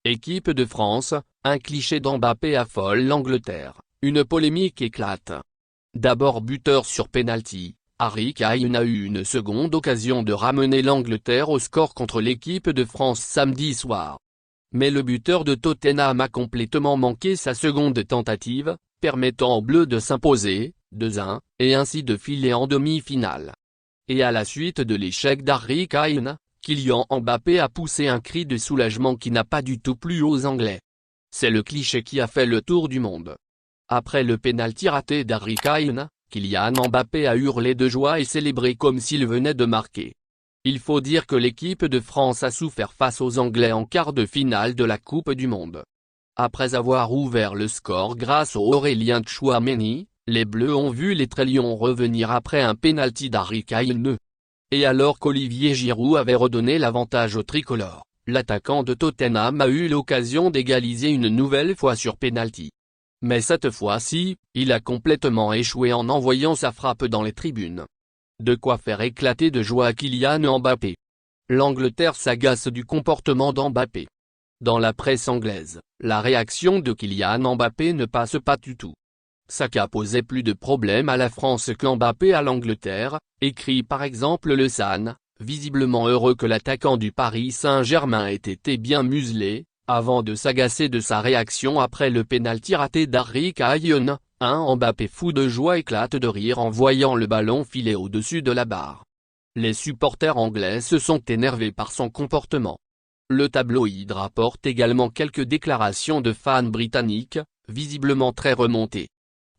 Équipe de France, un cliché d'Mbappé affole l'Angleterre, une polémique éclate. D'abord buteur sur pénalty, Harry Kane a eu une seconde occasion de ramener l'Angleterre au score contre l'équipe de France samedi soir. Mais le buteur de Tottenham a complètement manqué sa seconde tentative, permettant aux Bleus de s'imposer, 2-1, et ainsi de filer en demi-finale. Et à la suite de l'échec d'Harry Kane, Kylian Mbappé a poussé un cri de soulagement qui n'a pas du tout plu aux Anglais. C'est le cliché qui a fait le tour du monde. Après le pénalty raté d'Harry Kane, Kylian Mbappé a hurlé de joie et célébré comme s'il venait de marquer. Il faut dire que l'équipe de France a souffert face aux Anglais en quart de finale de la Coupe du Monde. Après avoir ouvert le score grâce au Aurélien Tchouaméni, les Bleus ont vu les Trélions revenir après un pénalty d'Harry Kane. Et alors qu'Olivier Giroud avait redonné l'avantage aux tricolores, l'attaquant de Tottenham a eu l'occasion d'égaliser une nouvelle fois sur pénalty. Mais cette fois-ci, il a complètement échoué en envoyant sa frappe dans les tribunes. De quoi faire éclater de joie Kylian Mbappé. L'Angleterre s'agace du comportement d'Mbappé. Dans la presse anglaise, la réaction de Kylian Mbappé ne passe pas du tout. Saka posait plus de problèmes à la France qu'Mbappé à l'Angleterre, écrit par exemple Le Sun, visiblement heureux que l'attaquant du Paris Saint-Germain ait été bien muselé, avant de s'agacer de sa réaction après le pénalty raté d'Harry Kane. Mbappé fou de joie éclate de rire en voyant le ballon filer au-dessus de la barre. Les supporters anglais se sont énervés par son comportement. Le tabloïd rapporte également quelques déclarations de fans britanniques, visiblement très remontées.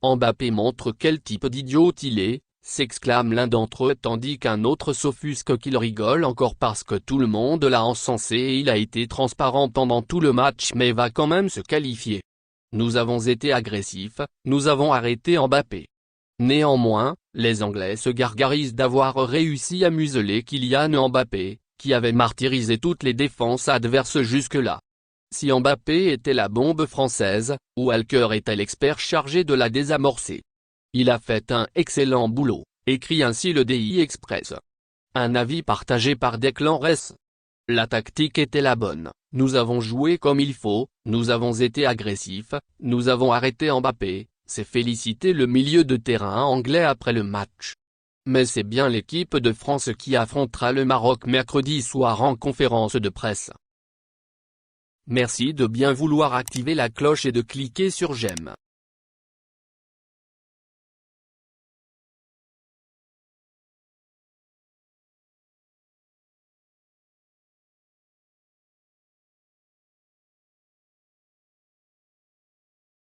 Mbappé montre quel type d'idiot il est, s'exclame l'un d'entre eux tandis qu'un autre s'offusque qu'il rigole encore parce que tout le monde l'a encensé et il a été transparent pendant tout le match mais va quand même se qualifier. Nous avons été agressifs, nous avons arrêté Mbappé. Néanmoins, les Anglais se gargarisent d'avoir réussi à museler Kylian Mbappé, qui avait martyrisé toutes les défenses adverses jusque-là. Si Mbappé était la bombe française, Walker était l'expert chargé de la désamorcer. Il a fait un excellent boulot, écrit ainsi le Daily Express. Un avis partagé par Declan Rice. La tactique était la bonne, nous avons joué comme il faut, nous avons été agressifs, nous avons arrêté Mbappé, s'est félicité le milieu de terrain anglais après le match. Mais c'est bien l'équipe de France qui affrontera le Maroc mercredi soir en conférence de presse. Merci de bien vouloir activer la cloche et de cliquer sur j'aime.